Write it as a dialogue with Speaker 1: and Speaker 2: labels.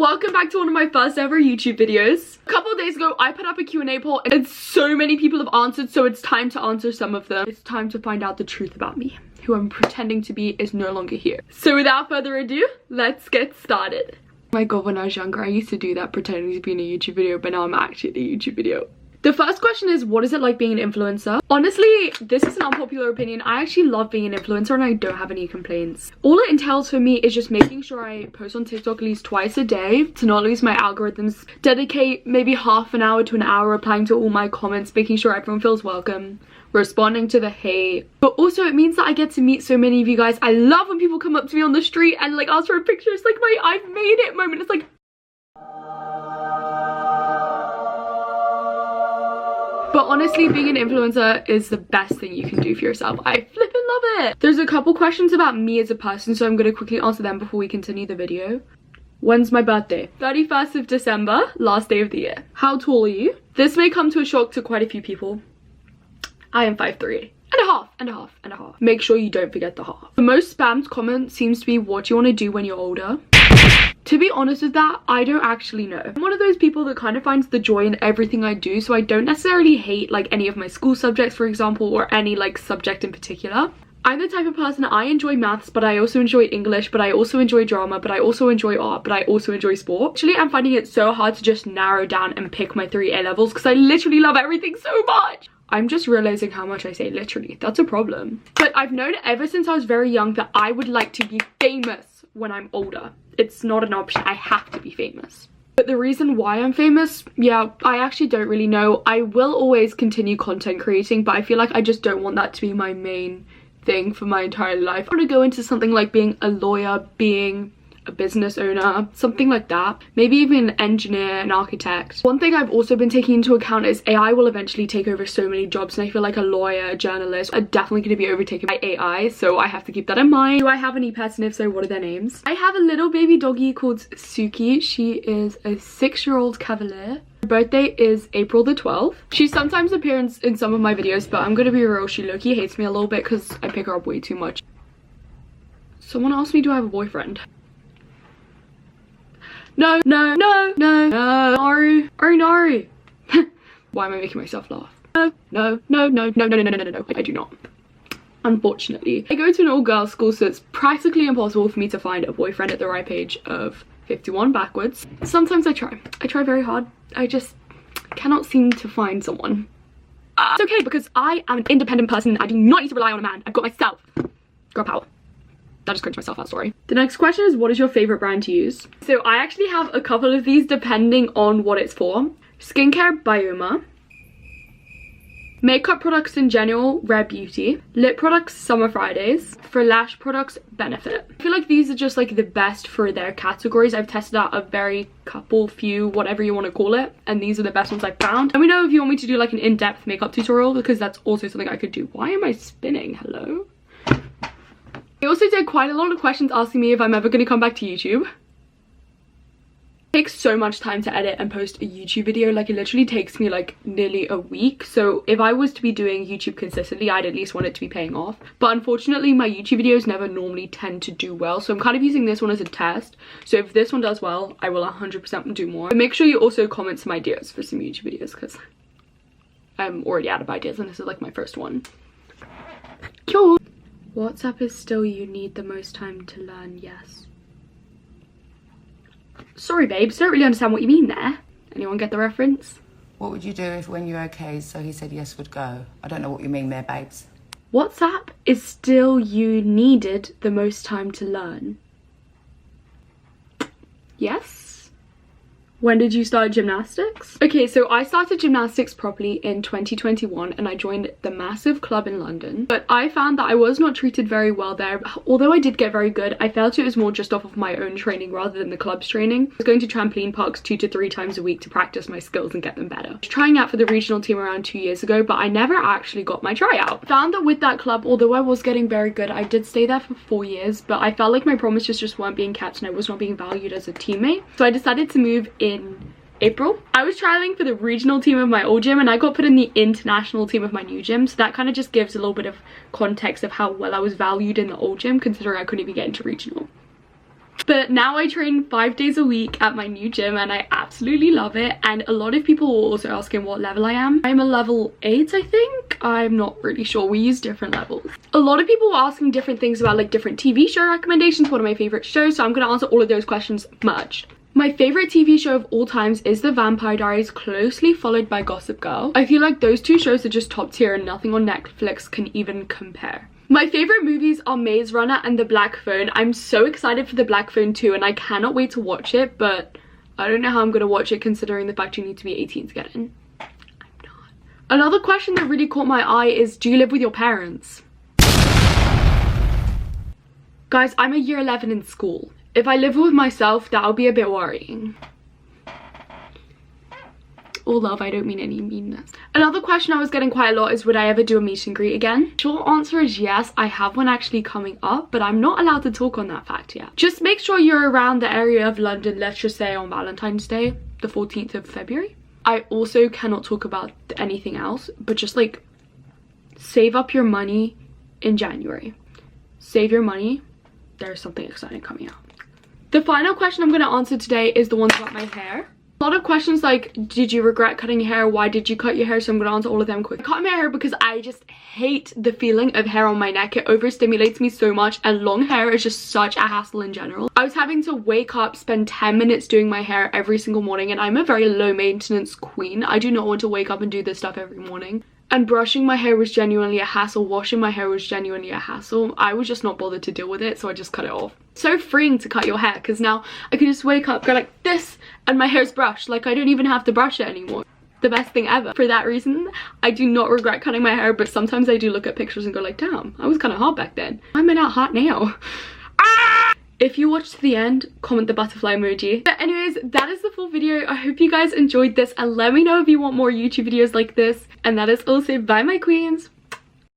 Speaker 1: welcome back to one of my first ever YouTube videos. A couple of days ago, I put up a Q&A poll and so many people have answered, so it's time to answer some of them. It's time to find out the truth about me. Who I'm pretending to be is no longer here. So without further ado, let's get started. Oh my god, when I was younger, I used to do that pretending to be in a YouTube video, but now I'm actually in a YouTube video. The first question is, what is it like being an influencer? Honestly, this is an unpopular opinion. I actually love being an influencer and I don't have any complaints. All it entails for me is just making sure I post on TikTok at least twice a day to not lose my algorithms. Dedicate maybe half an hour to an hour replying to all my comments, making sure everyone feels welcome, responding to the hate. But also it means that I get to meet so many of you guys. I love when people come up to me on the street and like ask for a picture. It's like my I've made it moment. It's like, but honestly, being an influencer is the best thing you can do for yourself. I flippin' love it. There's a couple questions about me as a person, so I'm going to quickly answer them before we continue the video. When's my birthday? 31st of December, last day of the year. How tall are you? This may come to a shock to quite a few people. I am 5'3". And a half. Make sure you don't forget the half. The most spammed comment seems to be, what do you want to do when you're older? To be honest with that, I don't actually know. I'm one of those people that kind of finds the joy in everything I do, so I don't necessarily hate like any of my school subjects, for example, or any like subject in particular. I'm the type of person, I enjoy maths, but I also enjoy English, but I also enjoy drama, but I also enjoy art, but I also enjoy sport. Actually, I'm finding it so hard to just narrow down and pick my 3 A levels because I literally love everything so much. I'm just realizing how much I say literally. That's a problem. But I've known ever since I was very young that I would like to be famous when I'm older. It's not an option. I have to be famous. But the reason why I'm famous, yeah, I actually don't really know. I will always continue content creating, but I feel like I just don't want that to be my main thing for my entire life. I want to go into something like being a lawyer, being a business owner, something like that. Maybe even an engineer, an architect. One thing I've also been taking into account is AI will eventually take over so many jobs, and I feel like a lawyer, a journalist are definitely going to be overtaken by AI, so I have to keep that in mind. Do I have any pets, and if so, what are their names? I have a little baby doggy called Suki. She is a 6-year-old Cavalier. Her birthday is April the 12th. She sometimes appears in some of my videos, but I'm gonna be real, she low-key hates me a little bit because I pick her up way too much. Someone asked me, do I have a boyfriend? No, Naru. Why am I making myself laugh? No, I do not. Unfortunately. I go to an all-girls school, so it's practically impossible for me to find a boyfriend at the ripe age of 51 backwards. Sometimes I try very hard. I just cannot seem to find someone. It's okay because I am an independent person. I do not need to rely on a man. I've got myself. Girl power. I just cringed myself out, sorry. The next question is, what is your favorite brand to use? So I actually have a couple of these depending on what it's for. Skincare, Bioma. Makeup products in general, Rare Beauty. Lip products, Summer Fridays. For lash products, Benefit. I feel like these are just like the best for their categories. I've tested out a few, whatever you want to call it, and these are the best ones I've found. Let me know if you want me to do like an in-depth makeup tutorial, because that's also something I could do. Why am I spinning? Hello? I also did quite a lot of questions asking me if I'm ever going to come back to YouTube. It takes so much time to edit and post a YouTube video. Like, it literally takes me like nearly a week. So if I was to be doing YouTube consistently, I'd at least want it to be paying off. But unfortunately, my YouTube videos never normally tend to do well. So I'm kind of using this one as a test. So if this one does well, I will 100% do more. But make sure you also comment some ideas for some YouTube videos, because I'm already out of ideas and this is like my first one. Cool. WhatsApp is still you need the most time to learn, yes. Sorry babes, don't really understand what you mean there. Anyone get the reference?
Speaker 2: What would you do if when you're okay, so he said yes would go? I don't know what you mean there, babes.
Speaker 1: WhatsApp is still you needed the most time to learn. Yes? When did you start gymnastics? Okay, so I started gymnastics properly in 2021 and I joined the massive club in London. But I found that I was not treated very well there. Although I did get very good, I felt it was more just off of my own training rather than the club's training. I was going to trampoline parks 2 to 3 times a week to practice my skills and get them better. I was trying out for the regional team around 2 years ago, but I never actually got my tryout. I found that with that club, although I was getting very good, I did stay there for 4 years, but I felt like my promises just weren't being kept and I was not being valued as a teammate. So I decided to move in April. I was trialing for the regional team of my old gym and I got put in the international team of my new gym, so that kind of just gives a little bit of context of how well I was valued in the old gym, considering I couldn't even get into regional. But now I train 5 days a week at my new gym and I absolutely love it. And a lot of people were also asking what level I am. I'm a level 8, I think. I'm not really sure. We use different levels. A lot of people were asking different things about like different TV show recommendations, what are my favorite shows, so I'm going to answer all of those questions merged. My favorite TV show of all times is The Vampire Diaries, closely followed by Gossip Girl. I feel like those two shows are just top tier and nothing on Netflix can even compare. My favorite movies are Maze Runner and The Black Phone. I'm so excited for The Black Phone 2 and I cannot wait to watch it, but I don't know how I'm going to watch it considering the fact you need to be 18 to get in. I'm not. Another question that really caught my eye is, do you live with your parents? Guys, I'm a year 11 in school. If I live with myself, that'll be a bit worrying. All love, I don't mean any meanness. Another question I was getting quite a lot is, would I ever do a meet and greet again? Short answer is yes, I have one actually coming up, but I'm not allowed to talk on that fact yet. Just make sure you're around the area of London, let's just say on Valentine's Day, the 14th of February. I also cannot talk about anything else, but just like save up your money in January. Save your money, there's something exciting coming out. The final question I'm going to answer today is the ones about my hair. A lot of questions like, did you regret cutting your hair? Why did you cut your hair? So I'm going to answer all of them quick. I cut my hair because I just hate the feeling of hair on my neck. It overstimulates me so much and long hair is just such a hassle in general. I was having to wake up, spend 10 minutes doing my hair every single morning, and I'm a very low maintenance queen. I do not want to wake up and do this stuff every morning. And brushing my hair was genuinely a hassle. Washing my hair was genuinely a hassle. I was just not bothered to deal with it, so I just cut it off. So freeing to cut your hair, because now I can just wake up, go like this, and my hair's brushed. Like, I don't even have to brush it anymore. The best thing ever. For that reason, I do not regret cutting my hair, but sometimes I do look at pictures and go like, damn, I was kind of hot back then. Why am I not hot now? Ah! If you watched to the end, comment the butterfly emoji. But anyways, that is the full video. I hope you guys enjoyed this and let me know if you want more YouTube videos like this. And that is also bye my queens.